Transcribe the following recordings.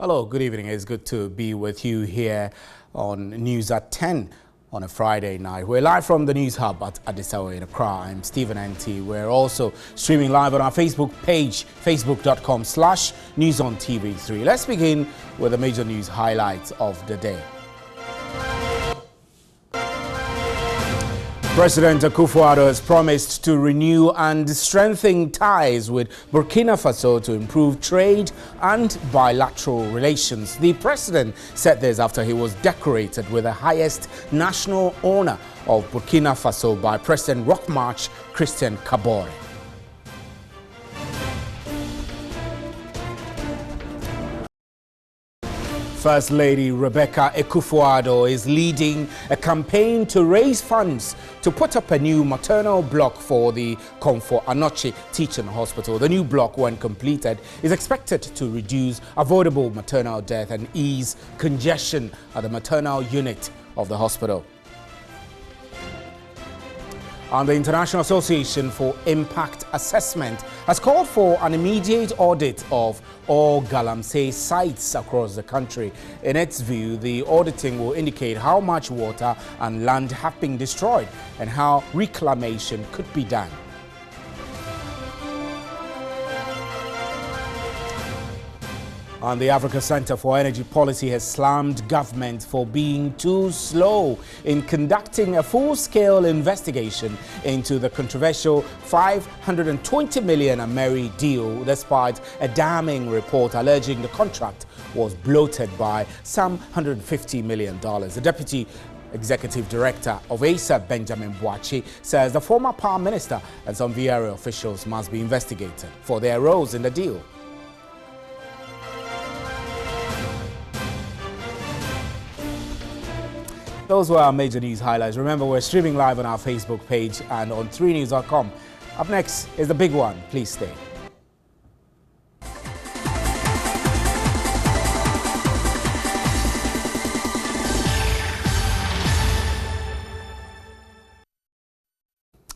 Hello, good evening. It's good to be with you here on News at 10 on a Friday night. We're live from the News Hub at Addis Ababa in Accra. I'm Stephen NT. We're also streaming live on our Facebook page, facebook.com/newsontv3. Let's begin with the major news highlights of the day. President Akufo-Addo has promised to renew and strengthen ties with Burkina Faso to improve trade and bilateral relations. The president said this after he was decorated with the highest national honor of Burkina Faso by President Roch March Christian Kabore. First Lady Rebecca Akufo-Addo is leading a campaign to raise funds to put up a new maternal block for the Comfort Anoche Teaching Hospital. The new block, when completed, is expected to reduce avoidable maternal death and ease congestion at the maternal unit of the hospital. And the International Association for Impact Assessment has called for an immediate audit of all Galamsey sites across the country. In its view, the auditing will indicate how much water and land have been destroyed and how reclamation could be done. And the Africa Center for Energy Policy has slammed government for being too slow in conducting a full-scale investigation into the controversial $520 million Ameri deal, despite a damning report alleging the contract was bloated by some $150 million. The Deputy Executive Director of ASA, Benjamin Boachi, says the former Power Minister and some VRA officials must be investigated for their roles in the deal. Those were our major news highlights. Remember, we're streaming live on our Facebook page and on 3news.com. Up next is the big one. Please stay.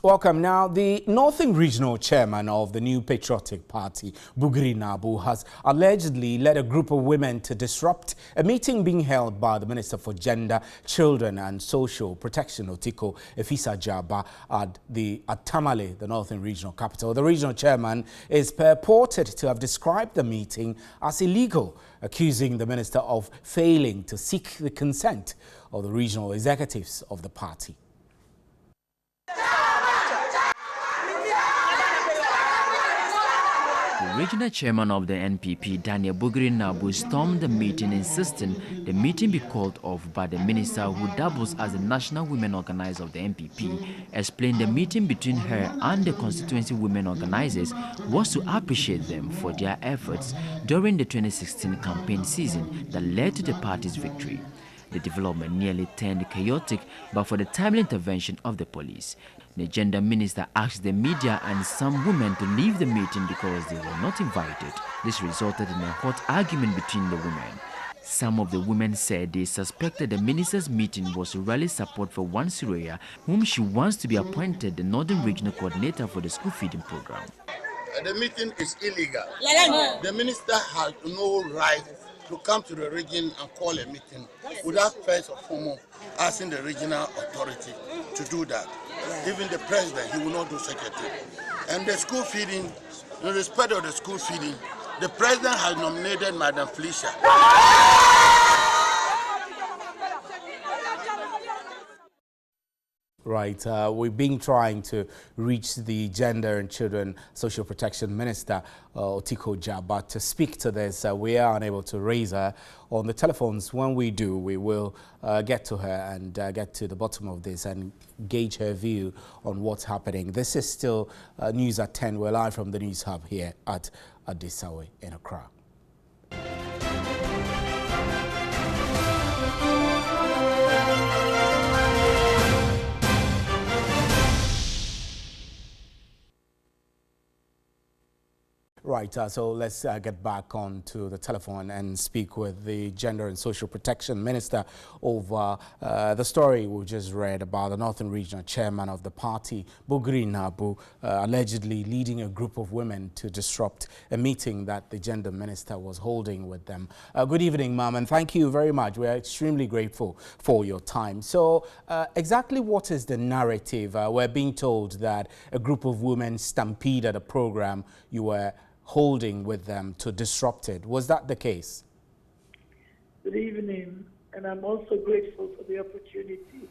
Welcome. Now, the Northern Regional Chairman of the New Patriotic Party, Bugiri Nabu, has allegedly led a group of women to disrupt a meeting being held by the Minister for Gender, Children and Social Protection, Otiko Efisa-Jaba, at Tamale, the Northern Regional Capital. The regional chairman is purported to have described the meeting as illegal, accusing the minister of failing to seek the consent of the regional executives of the party. The regional chairman of the NPP, Daniel Bugiri Nabu, stormed the meeting, insisting the meeting be called off by the minister, who doubles as the national women organizer of the NPP, explained the meeting between her and the constituency women organizers was to appreciate them for their efforts during the 2016 campaign season that led to the party's victory. The development nearly turned chaotic, but for the timely intervention of the police. The gender minister asked the media and some women to leave the meeting because they were not invited. This resulted in a hot argument between the women. Some of the women said they suspected the minister's meeting was to rally support for one Syria, whom she wants to be appointed the Northern Regional Coordinator for the school feeding program. The meeting is illegal. The minister has no right to come to the region and call a meeting without first of all asking the regional authority to do that. Even the president, he will not do such a thing. And the school feeding, in respect of the school feeding, the president has nominated Madam Felicia. Right, we've been trying to reach the Gender and Children Social Protection Minister, Otiko Jaba, to speak to this. We are unable to raise her on the telephones. When we do, we will get to her and get to the bottom of this and gauge her view on what's happening. This is still News at 10. We're live from the News Hub here at Addis Ababa in Accra. Right, so let's get back on to the telephone and speak with the Gender and Social Protection Minister over the story we just read about the Northern Regional Chairman of the party, Bugri Nabu, allegedly leading a group of women to disrupt a meeting that the Gender Minister was holding with them. Good evening, ma'am, and thank you very much. We are extremely grateful for your time. So exactly what is the narrative? We're being told that a group of women stampeded a program you were holding with them to disrupt it. Was that the case? Good evening, and I'm also grateful for the opportunity.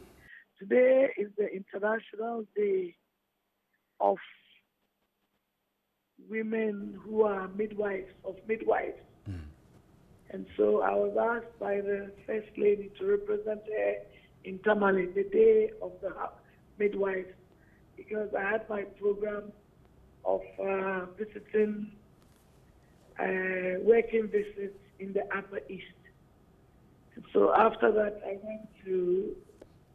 Today is the International Day of Women who are midwives, And so I was asked by the First Lady to represent her in Tamale, the Day of the Midwives, because I had my program of visiting working visits in the Upper East. And so after that, I went to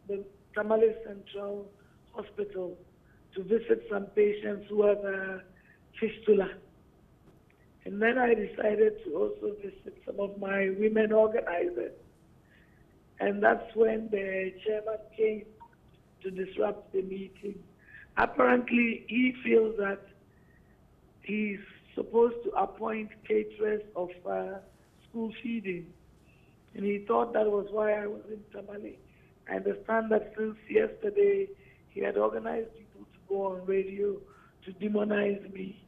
the Tamale Central Hospital to visit some patients who have fistula. And then I decided to also visit some of my women organizers. And that's when the chairman came to disrupt the meeting. Apparently, he feels that he's supposed to appoint caterers of school feeding. And he thought that was why I was in Tamale. I understand that since yesterday, he had organized people to go on radio to demonize me.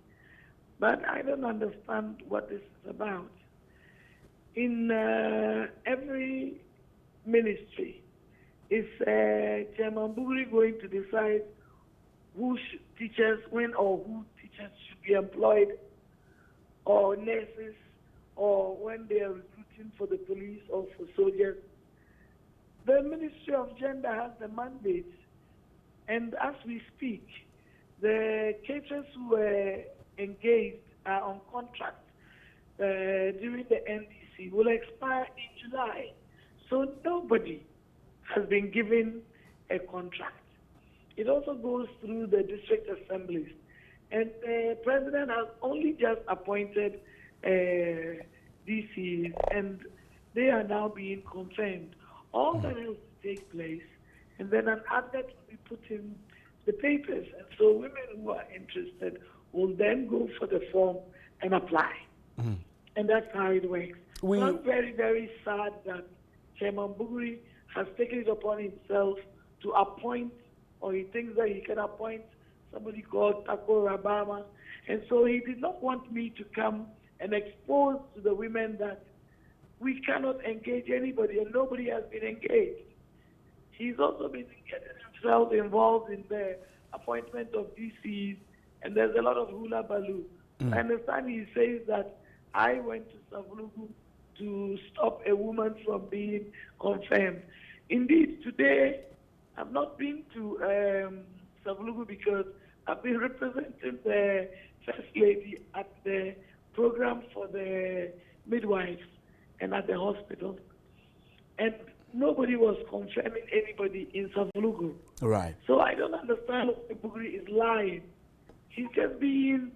But I don't understand what this is about. In every ministry, is Chairman Bugri going to decide who teachers, when or who teachers should be employed, or nurses, or when they are recruiting for the police or for soldiers? The Ministry of Gender has the mandate, and as we speak, the caterers who were engaged are on contract during the NDC will expire in July. So nobody has been given a contract. It also goes through the district assemblies. And the president has only just appointed DCs, and they are now being confirmed. All that has to take place, and then an advert will be put in the papers. And so women who are interested will then go for the form and apply. And that's how it works. So I'm very, very sad that Chairman Bugri has taken it upon himself to appoint, or he thinks that he can appoint somebody called Tako Rabama. And so he did not want me to come and expose to the women that we cannot engage anybody, and nobody has been engaged. He's also been getting himself involved in the appointment of DCs, and there's a lot of hula baloo. I understand he says that I went to Savulugu to stop a woman from being confirmed. Indeed, today I've not been to Savulugu because I've been representing the First Lady at the program for the midwives and at the hospital. And nobody was confirming anybody in Savulugu. Right. So I don't understand why Bugri is lying. He's just being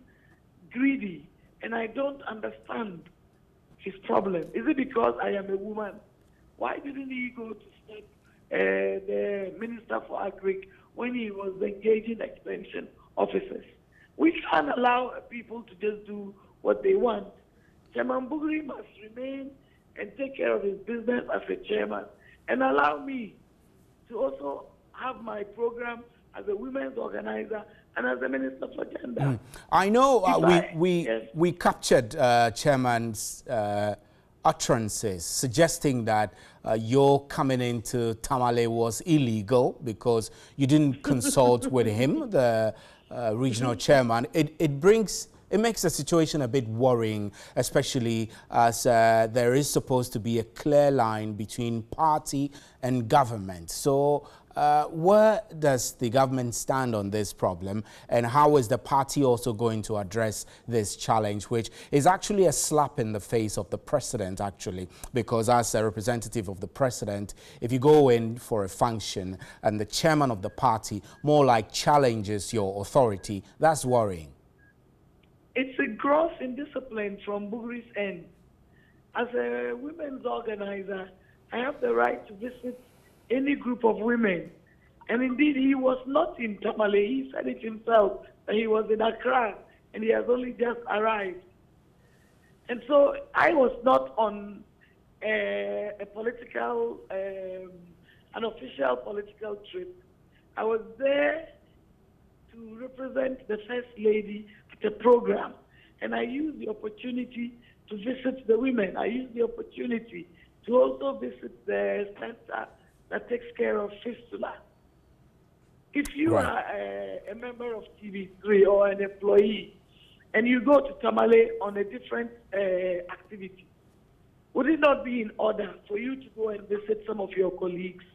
greedy, and I don't understand his problem. Is it because I am a woman? Why didn't he go to stop the Minister for Agric when he was engaging extension officers? We can't allow people to just do what they want. Chairman Bugri must remain and take care of his business as a chairman, and allow me to also have my program as a women's organizer and as a minister for gender. I know we captured Chairman's utterances suggesting that your coming into Tamale was illegal because you didn't consult with him, the regional chairman. It makes the situation a bit worrying, especially as there is supposed to be a clear line between party and government. So where does the government stand on this problem, and how is the party also going to address this challenge, which is actually a slap in the face of the president, actually, because as a representative of the president, if you go in for a function and the chairman of the party more like challenges your authority, that's worrying. it's a gross indiscipline from Bugri's end. As a women's organizer, I have the right to visit any group of women. And indeed, he was not in Tamale. He said it himself that he was in Accra and he has only just arrived. And so I was not on a political, an official political trip. I was there to represent the First Lady at the program. And I used the opportunity to visit the women. I used the opportunity to also visit the center that takes care of fistula. If you are a member of TV3 or an employee and you go to Tamale on a different activity, would it not be in order for you to go and visit some of your colleagues?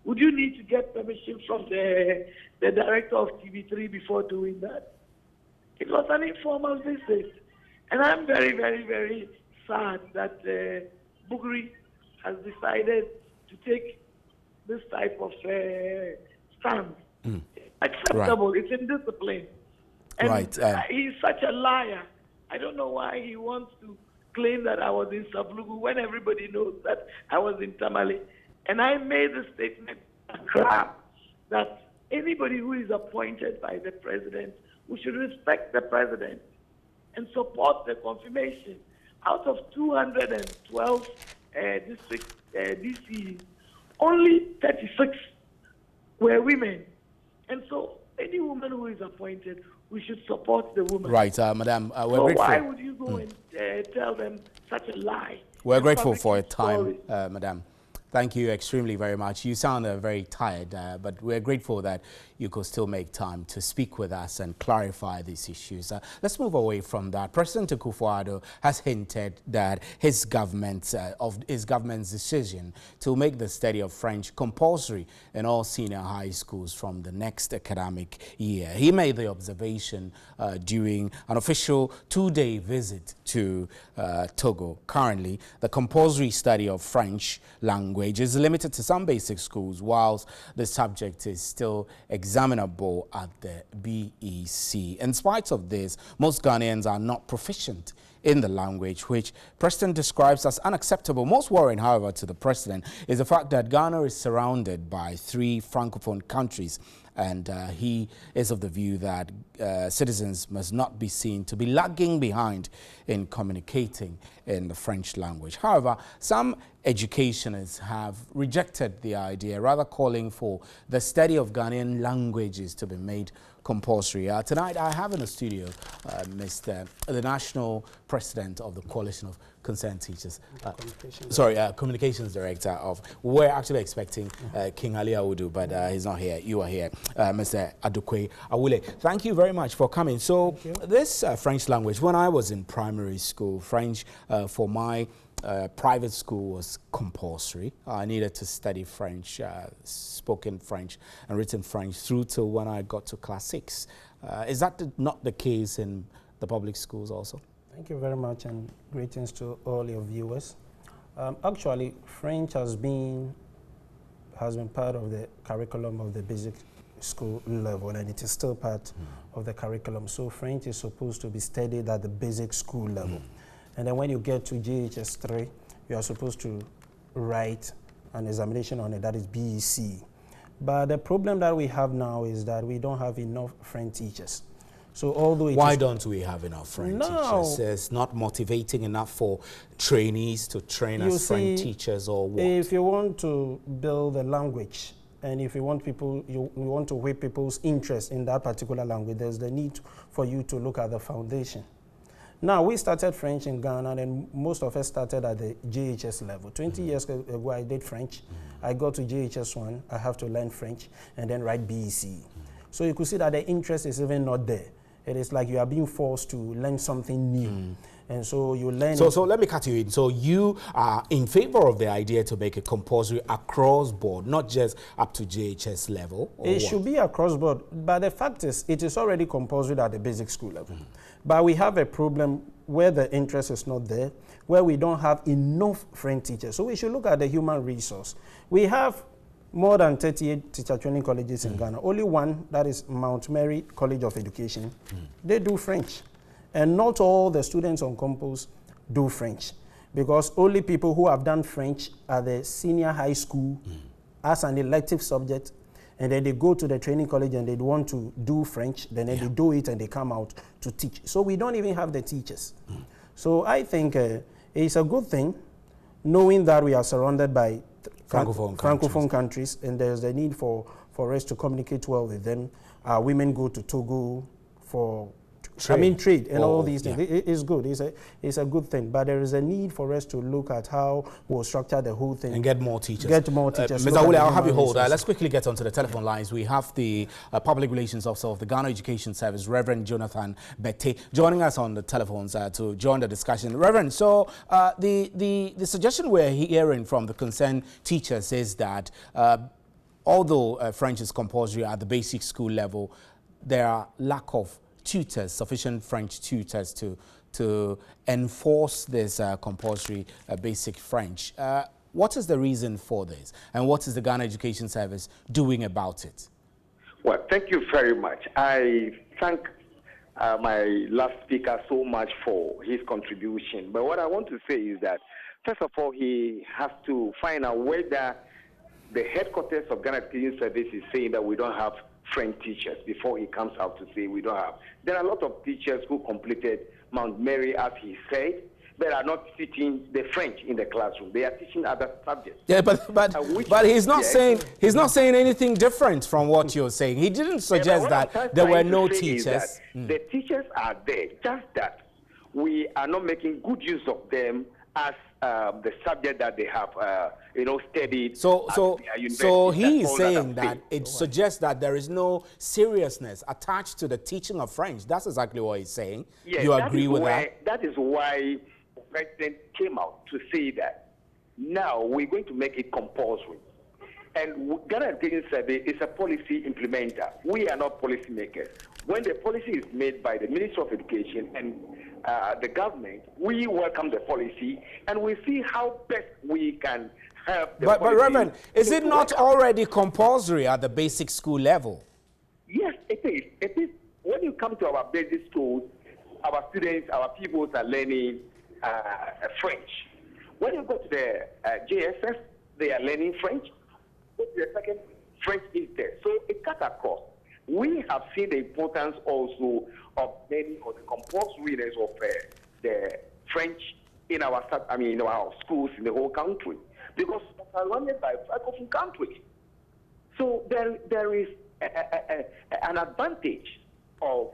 Would you need to get permission from the director of TV3 before doing that? It was an informal visit. And I'm very, very, very sad that Bugri has decided to take this type of stance. Acceptable. Right. It's indiscipline. And he's such a liar. I don't know why he wants to claim that I was in Sablugu when everybody knows that I was in Tamale. And I made the statement that anybody who is appointed by the president, we should respect the president and support the confirmation. Out of 212 district DCs, only 36 were women. And so any woman who is appointed, we should support the woman. Right, Madam, we're so grateful. Why would you go and tell them such a lie? We're grateful for your time, Madam. Thank you extremely very much. You sound very tired, but we're grateful that you could still make time to speak with us and clarify these issues. Let's move away from that. President Akufo-Addo has hinted that his government's decision to make the study of French compulsory in all senior high schools from the next academic year. He made the observation during an official 2-day visit to Togo. Currently, the compulsory study of French language is limited to some basic schools, whilst the subject is still examinable at the BEC. In spite of this, most Ghanaians are not proficient in the language, which President describes as unacceptable. Most worrying, however, to the President is the fact that Ghana is surrounded by 3 Francophone countries, and he is of the view that citizens must not be seen to be lagging behind in communicating in the French language. However, some educationists have rejected the idea, rather calling for the study of Ghanaian languages to be made compulsory. Tonight I have in the studio the National President of the Coalition of Concerned Teachers. Communications Director of. We're actually expecting King Ali Awudu, but he's not here. You are here, Mr. Adokwe Awule. Thank you very much for coming. So this French language, when I was in primary school, French for my private school was compulsory. I needed to study French, spoken French and written French through till when I got to class 6. Is that not the case in the public schools also? Thank you very much, and greetings to all your viewers. Actually, French has been part of the curriculum of the basic school level, and it is still part of the curriculum. So French is supposed to be studied at the basic school level. And then when you get to JHS 3, you are supposed to write an examination on it, that is BEC. But the problem that we have now is that we don't have enough French teachers. So although why don't we have enough French teachers? It's not motivating enough for trainees to train as French teachers, or what? If you want to build a language, and if you want you want to whip people's interest in that particular language, there's the need for you to look at the foundation. Now, we started French in Ghana, and most of us started at the JHS level. 20 years ago, I did French. I got to JHS 1, I have to learn French, and then write BEC. So you could see that the interest is even not there. It is like you are being forced to learn something new. And so you learn... So let me cut you in. So you are in favor of the idea to make it compulsory across board, not just up to JHS level? It should be across board. But the fact is, it is already compulsory at the basic school level. But we have a problem where the interest is not there, where we don't have enough French teachers. So we should look at the human resource. We have more than 38 teacher training colleges in Ghana. Only one, that is Mount Mary College of Education, they do French. And not all the students on Compulse do French, because only people who have done French at the senior high school as an elective subject, and then they go to the training college and they want to do French, then they do it and they come out to teach. So we don't even have the teachers. So I think it's a good thing, knowing that we are surrounded by Francophone countries, and there's the need for us to communicate well with them. Women go to Togo for trade and all these things. It's good. It's a good thing. But there is a need for us to look at how we'll structure the whole thing. And get more teachers. Mr. Awule, I'll have you hold. Let's quickly get onto the telephone lines. We have the Public Relations Officer of the Ghana Education Service, Reverend Jonathan Bette, joining us on the telephones to join the discussion. Reverend, so the suggestion we're hearing from the concerned teachers is that although French is compulsory at the basic school level, there are lack of tutors, sufficient French tutors to enforce this compulsory basic French. What is the reason for this, and what is the Ghana Education Service doing about it? Well, thank you very much. I thank my last speaker so much for his contribution. But what I want to say is that, first of all, he has to find out whether the headquarters of Ghana Education Service is saying that we don't have French teachers before he comes out to say we don't have. There are a lot of teachers who completed Mount Mary, as he said, but are not teaching the French in the classroom. They are teaching other subjects. Yeah, but he's not saying anything different from what you're saying. He didn't suggest that there were no teachers. The teachers are there, just that we are not making good use of them as the subject that they have, studied. So he is saying that it suggests that there is no seriousness attached to the teaching of French. That's exactly what he's saying. Yes, you agree with that? That is why the president came out to say that now we're going to make it compulsory. And Ghana Education Service is a policy implementer. We are not policy makers. When the policy is made by the Ministry of Education and the government, we welcome the policy and we see how best we can help the policy. But Reverend, is it not already compulsory at the basic school level? Yes, it is. It is. When you come to our basic schools, our students, our pupils are learning French. When you go to the JSS, they are learning French. Go to the second, French is there. So it cuts across. We have seen the importance also of many of the compulsoriness of the French in our schools in the whole country, because we are surrounded by Francophone countries. So there is an advantage of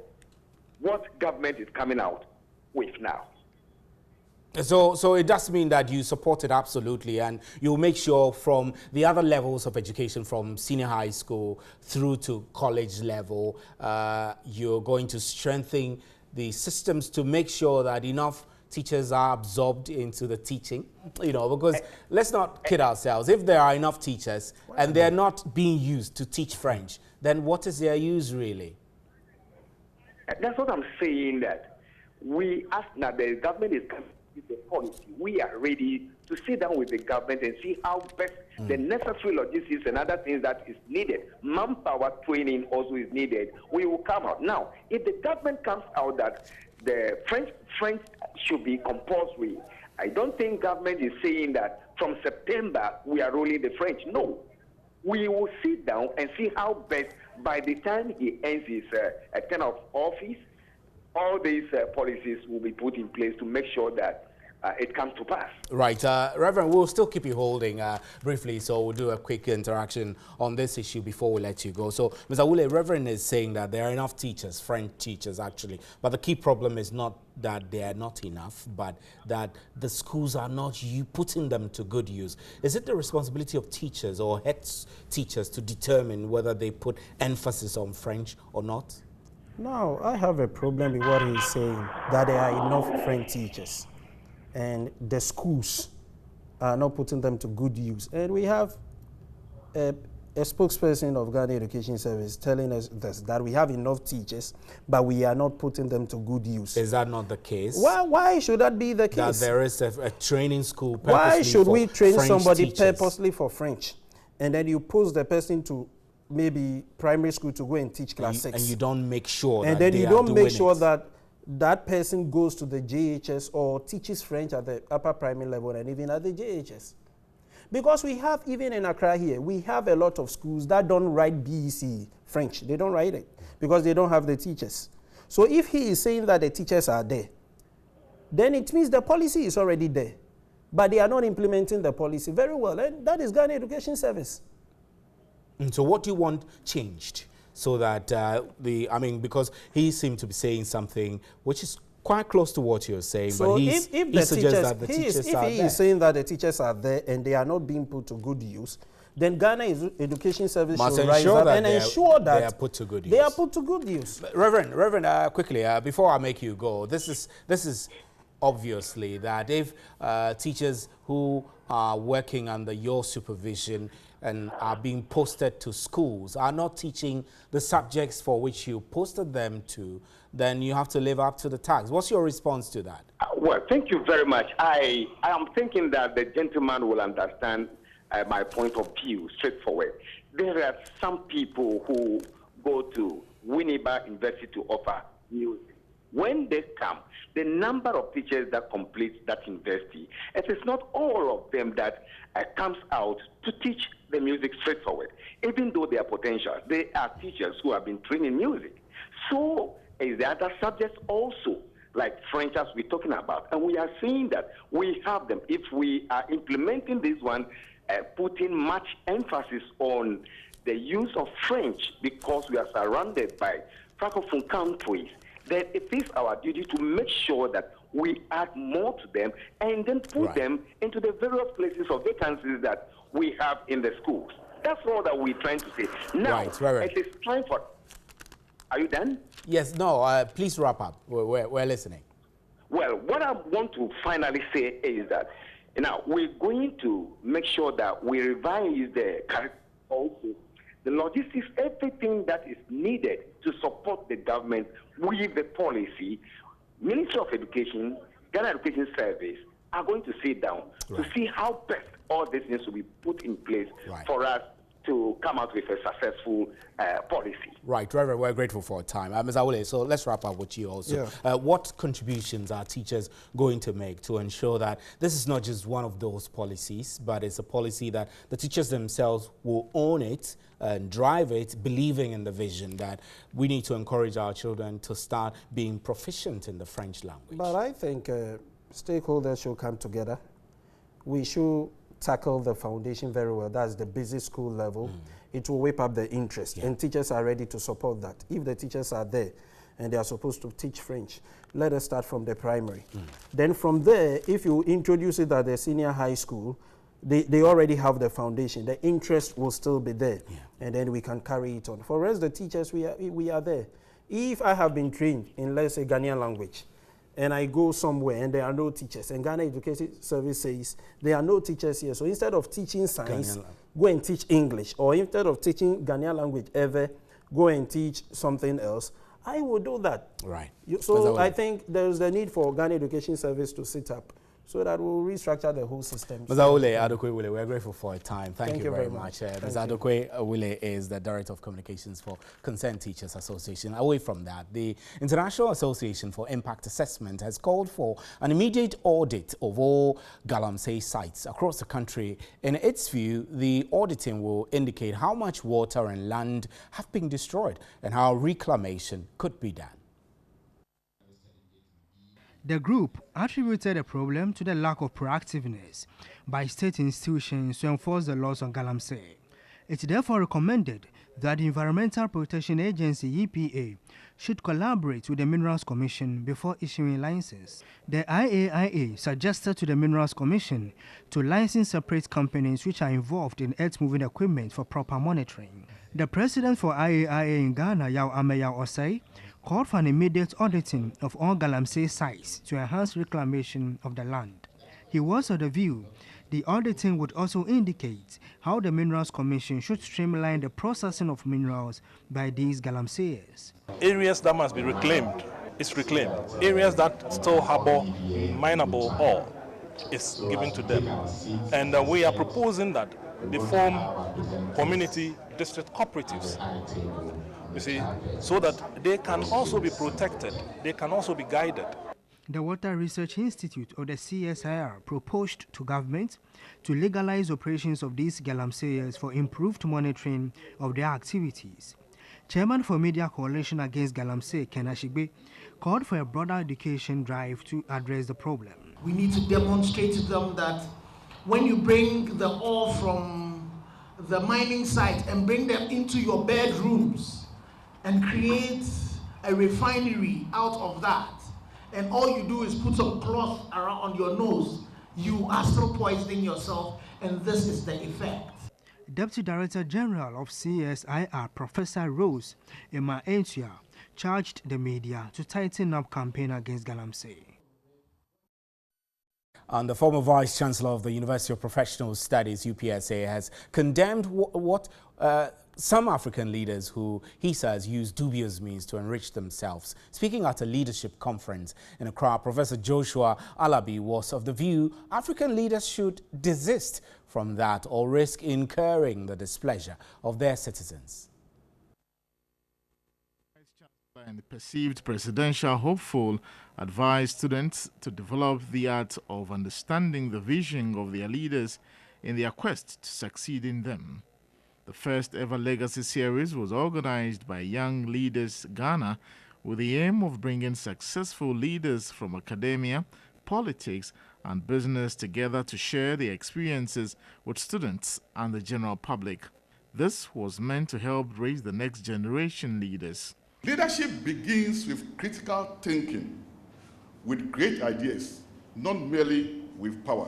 what government is coming out with now. So it does mean that you support it absolutely, and you'll make sure from the other levels of education, from senior high school through to college level, you're going to strengthen the systems to make sure that enough teachers are absorbed into the teaching, because let's not kid ourselves. If there are enough teachers and they're not being used to teach French, then what is their use really? That's what I'm saying, that we ask now, the government is coming with the policy. We are ready to sit down with the government and see how best the necessary logistics and other things that is needed. Manpower training also is needed. We will come out. Now, if the government comes out that the French should be compulsory, I don't think government is saying that from September we are rolling the French. No. We will sit down and see how best, by the time he ends his term of office, all these policies will be put in place to make sure that it comes to pass. Right. Reverend, we'll still keep you holding briefly, so we'll do a quick interaction on this issue before we let you go. So, Mr. Awule, Reverend is saying that there are enough teachers, French teachers actually, but the key problem is not that they are not enough, but that the schools are not putting them to good use. Is it the responsibility of teachers or head teachers to determine whether they put emphasis on French or not? No, I have a problem with what he's saying, that there are enough French teachers and the schools are not putting them to good use. And we have a spokesperson of Ghana Education Service telling us this, that we have enough teachers, but we are not putting them to good use. Is that not the case? Why should that be the case? That there is a training school purposely Why should we train French somebody teachers? purposely for French, and then you post the person to maybe primary school to go and teach class 6? And you don't make sure and that then you don't make sure that that person goes to the JHS or teaches French at the upper primary level and even at the JHS. Because we have, even in Accra here, we have a lot of schools that don't write BEC French. They don't write it because they don't have the teachers. So if he is saying that the teachers are there, then it means the policy is already there. But they are not implementing the policy very well. And that is Ghana Education Service. And so what do you want changed? So that because he seemed to be saying something which is quite close to what you're saying, so but he suggests that the teachers are there. If he is saying that the teachers are there and they are not being put to good use, then Ghana Education Service should rise up and ensure that they are put to good use. They are put to good use. Reverend, quickly, before I make you go, this is obviously that if teachers who are working under your supervision and are being posted to schools are not teaching the subjects for which you posted them to, then you have to live up to the task. What's your response to that? Well, thank you very much. I am thinking that the gentleman will understand my point of view straightforward. There are some people who go to Winneba University to offer music. When they come, the number of teachers that complete that university, it is not all of them that comes out to teach the music straightforward. Even though they are potential, they are teachers who have been trained in music. So is the other subjects also, like French as we're talking about. And we are seeing that we have them. If we are implementing this one, putting much emphasis on the use of French because we are surrounded by Francophone countries, then it is our duty to make sure that we add more to them and then put them into the various places of vacancies that we have in the schools. That's all that we're trying to say. Now, it is time for... Are you done? Yes, no, please wrap up. We're listening. Well, what I want to finally say is that now we're going to make sure that we revise the curriculum also, the logistics, everything that is needed to support the government with the policy. Ministry of Education, Ghana Education Service are going to sit down to see how best all these things will be put in place for us to come out with a successful policy. Right, Reverend, we're grateful for your time. Ms. Awule, so let's wrap up with you also. What contributions are teachers going to make to ensure that this is not just one of those policies, but it's a policy that the teachers themselves will own it and drive it, believing in the vision that we need to encourage our children to start being proficient in the French language? But I think stakeholders should come together. We should tackle the foundation very well. That's the basic school level. It will whip up the interest, and teachers are ready to support that. If the teachers are there and they are supposed to teach French, let us start from the primary. Then from there, if you introduce it at the senior high school, they already have the foundation. The interest will still be there, and then we can carry it on. For us, the teachers, we are there. If I have been trained in, let's say, Ghanaian language, and I go somewhere and there are no teachers, and Ghana Education Service says there are no teachers here, so instead of teaching science, go and teach English, or instead of teaching Ghanaian language ever, go and teach something else, I will do that. Right. So I think there's the need for Ghana Education Service to sit up so that we'll restructure the whole system. Ms. Adokwe, we're grateful for your time. Thank you very much. Ms. Adokwe is the Director of Communications for Concerned Teachers Association. Away from that, the International Association for Impact Assessment has called for an immediate audit of all Galamsey sites across the country. In its view, the auditing will indicate how much water and land have been destroyed and how reclamation could be done. The group attributed the problem to the lack of proactiveness by state institutions to enforce the laws on Galamsey. It therefore recommended that the Environmental Protection Agency, EPA, should collaborate with the Minerals Commission before issuing licenses. The IAIA suggested to the Minerals Commission to license separate companies which are involved in earth-moving equipment for proper monitoring. The president for IAIA in Ghana, Yao Ameya Osei, called for an immediate auditing of all Galamsey sites to enhance reclamation of the land. He was of the view the auditing would also indicate how the Minerals Commission should streamline the processing of minerals by these Galamseyers. Areas that must be reclaimed is reclaimed. Areas that still harbor mineable ore is given to them. And we are proposing that they form community district cooperatives you see, so that they can also be protected, they can also be guided. The Water Research Institute, or the CSIR, proposed to government to legalize operations of these Galamseyers for improved monitoring of their activities. Chairman for Media Coalition Against Galamsey, Ken Ashigbe, called for a broader education drive to address the problem. We need to demonstrate to them that when you bring the ore from the mining site and bring them into your bedrooms and create a refinery out of that, and all you do is put some cloth around on your nose, you are still poisoning yourself, and this is the effect. Deputy Director General of CSIR, Professor Rose Emma Entia, charged the media to tighten up campaign against Galamsey. And the former Vice Chancellor of the University of Professional Studies, UPSA, has condemned what some African leaders who he says use dubious means to enrich themselves. Speaking at a leadership conference in Accra, Professor Joshua Alabi was of the view African leaders should desist from that or risk incurring the displeasure of their citizens. And the perceived presidential hopeful advised students to develop the art of understanding the vision of their leaders in their quest to succeed in them. The first ever Legacy Series was organized by Young Leaders Ghana with the aim of bringing successful leaders from academia, politics, and business together to share their experiences with students and the general public. This was meant to help raise the next generation leaders. Leadership begins with critical thinking, with great ideas, not merely with power.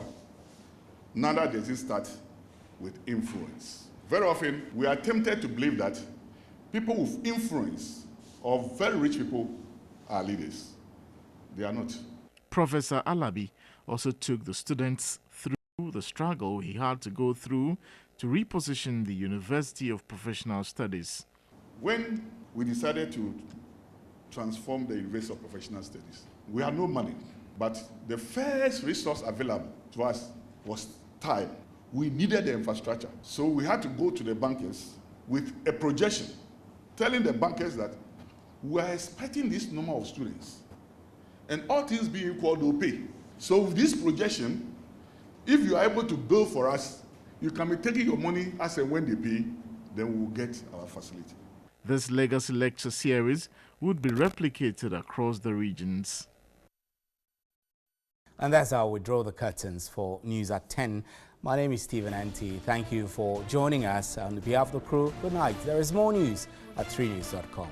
Neither does it start with influence. Very often, we are tempted to believe that people with influence or very rich people are leaders. They are not. Professor Alabi also took the students through the struggle he had to go through to reposition the University of Professional Studies. When we decided to transform the University of Professional Studies, we had no money, but the first resource available to us was time. We needed the infrastructure, so we had to go to the bankers with a projection, telling the bankers that we are expecting this number of students, and all things being equal, they'll pay. So with this projection, if you are able to bill for us, you can be taking your money as and when they pay, then we'll get our facility. This Legacy Lecture Series would be replicated across the regions. And that's how we draw the curtains for News at 10. My name is Stephen Anti. Thank you for joining us. On behalf of the crew, good night. There is more news at 3news.com.